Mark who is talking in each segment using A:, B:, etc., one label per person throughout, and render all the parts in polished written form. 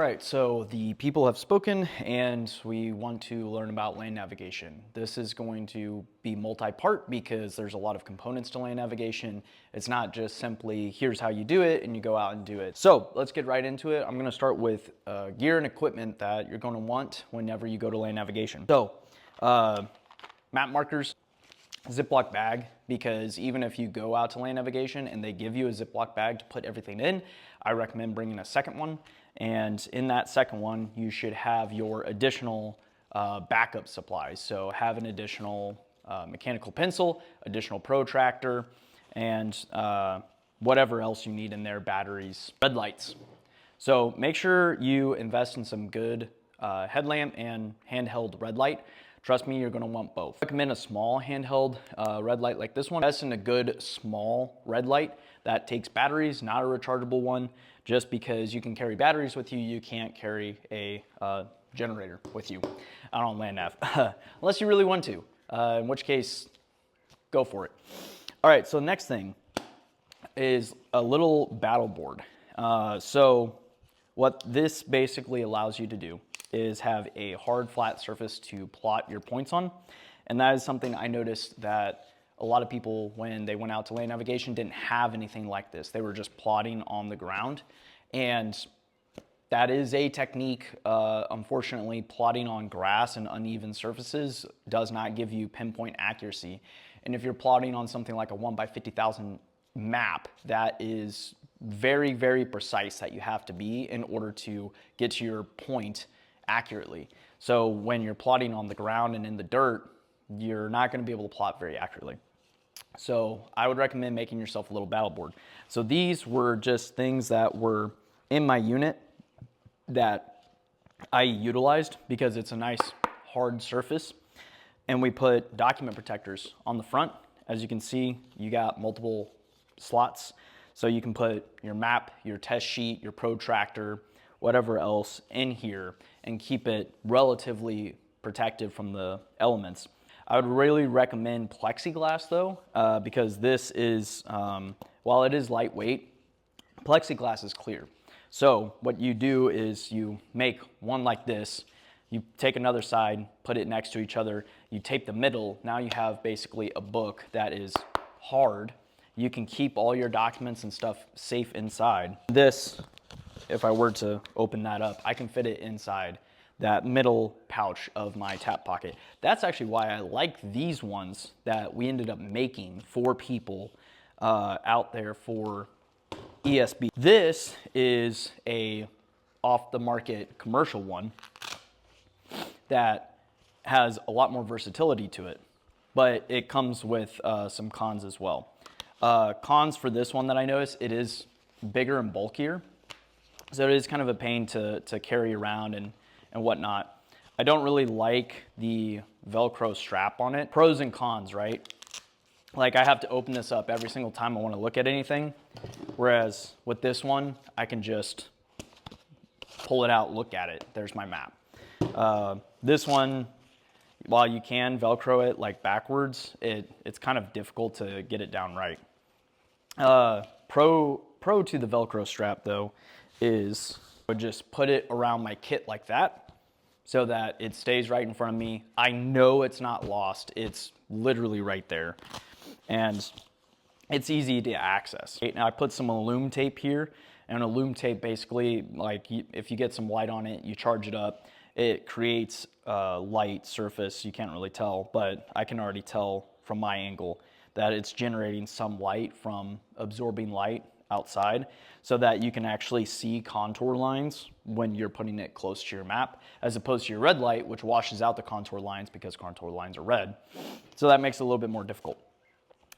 A: All right, so the people have spoken and we want to learn about land navigation. This is going to be multi-part because there's a lot of components to land navigation. It's not just simply here's how you do it and you go out and do it. So let's get right into it. I'm gonna start with gear and equipment that you're gonna want whenever you go to land navigation. So map markers, Ziploc bag, because even if you go out to land navigation and they give you a Ziploc bag to put everything in, I recommend bringing a second one. And in that second one, you should have your additional backup supplies. So have an additional mechanical pencil, additional protractor, and whatever else you need in there, batteries, red lights. So make sure you invest in some good headlamp and handheld red light. Trust me, you're gonna want both. I recommend a small handheld red light like this one. Invest in a good small red light that takes batteries, not a rechargeable one. Just because you can carry batteries with you, you can't carry a generator with you out on land nav, unless you really want to, in which case, go for it. All right, so next thing is a little battle board. So what this basically allows you to do is have a hard flat surface to plot your points on. And that is something I noticed that a lot of people, when they went out to land navigation, didn't have anything like this. They were just plotting on the ground. And that is a technique. Unfortunately, plotting on grass and uneven surfaces does not give you pinpoint accuracy. And if you're plotting on something like a 1 by 50,000 map, that is very, very precise that you have to be in order to get to your point accurately. So when you're plotting on the ground and in the dirt, you're not going to be able to plot very accurately. So I would recommend making yourself a little battle board. So these were just things that were in my unit that I utilized because it's a nice hard surface. And we put document protectors on the front. As you can see, you got multiple slots. So you can put your map, your test sheet, your protractor, whatever else in here and keep it relatively protected from the elements. I would really recommend plexiglass though, because this is, while it is lightweight, plexiglass is clear. So what you do is you make one like this, you take another side, put it next to each other, you tape the middle, now you have basically a book that is hard. You can keep all your documents and stuff safe inside. This, if I were to open that up, I can fit it inside that middle pouch of my tap pocket. That's actually why I like these ones that we ended up making for people out there for ESB. This is a off the market commercial one that has a lot more versatility to it, but it comes with some cons as well. Cons for this one that I noticed, it is bigger and bulkier. So it is kind of a pain to carry around and whatnot. I don't really like the Velcro strap on it. Pros and cons, right? Like I have to open this up every single time I want to look at anything. Whereas with this one, I can just pull it out, look at it. There's my map. This one, while you can Velcro it like backwards, it's kind of difficult to get it down right. Pro to the Velcro strap though is I would just put it around my kit like that so that it stays right in front of me. I know it's not lost. It's literally right there. And it's easy to access. Now I put some aluminum tape here, and aluminum tape basically, like if you get some light on it, you charge it up, it creates a light surface. You can't really tell, but I can already tell from my angle that it's generating some light from absorbing light outside so that you can actually see contour lines when you're putting it close to your map, as opposed to your red light, which washes out the contour lines because contour lines are red. So that makes it a little bit more difficult.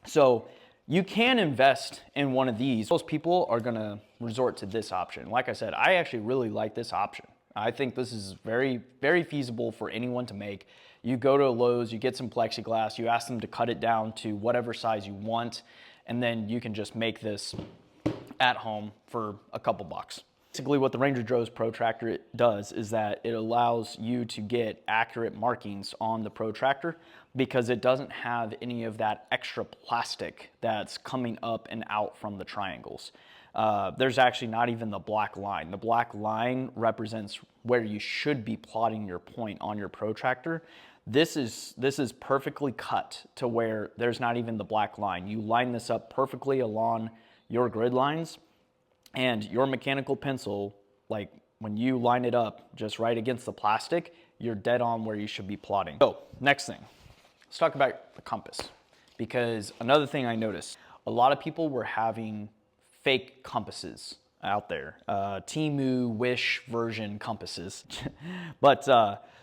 A: So you can invest in one of these. Most people are gonna resort to this option. Like I said, I actually really like this option. I think this is very, very feasible for anyone to make. You go to Lowe's, you get some plexiglass, you ask them to cut it down to whatever size you want, and then you can just make this at home for a couple bucks. Basically what the Ranger Joe's protractor does is that it allows you to get accurate markings on the protractor because it doesn't have any of that extra plastic that's coming up and out from the triangles. there's actually not even the black line. The black line represents where you should be plotting your point on your protractor. This is perfectly cut to where there's not even the black line. You line this up perfectly along your grid lines, and your mechanical pencil, like when you line it up just right against the plastic, you're dead on where you should be plotting. So next thing, let's talk about the compass, because another thing I noticed, a lot of people were having fake compasses out there, Temu, Wish version compasses. But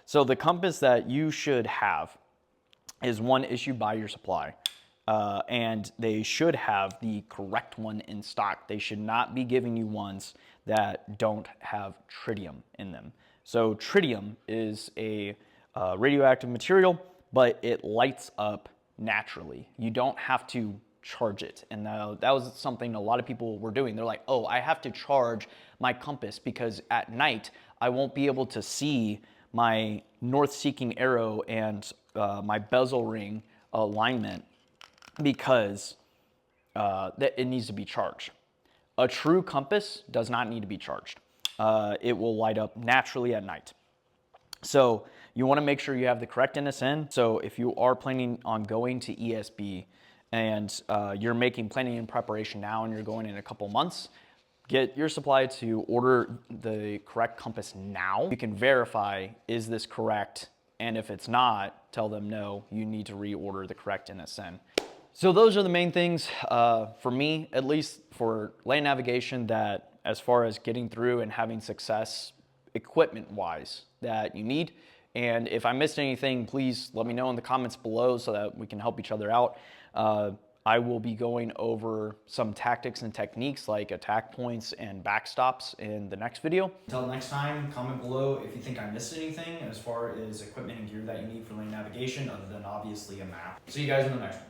A: so the compass that you should have is one issued by your supply. And they should have the correct one in stock. They should not be giving you ones that don't have tritium in them. So tritium is a radioactive material, but it lights up naturally. You don't have to charge it. And that was something a lot of people were doing. They're like, oh, I have to charge my compass because at night I won't be able to see my north-seeking arrow and my bezel ring alignment because that it needs to be charged. A true compass does not need to be charged. It will light up naturally at night. So you want to make sure you have the correct NSN. So if you are planning on going to ESB and you're making planning and preparation now and you're going in a couple months, get your supply to order the correct compass now. You can verify, is this correct? And if it's not, tell them no, you need to reorder the correct NSN. So those are the main things for me, at least for land navigation, that as far as getting through and having success equipment-wise that you need. And if I missed anything, please let me know in the comments below so that we can help each other out. I will be going over some tactics and techniques like attack points and backstops in the next video. Until next time, comment below if you think I missed anything as far as equipment and gear that you need for land navigation, other than obviously a map. See you guys in the next one.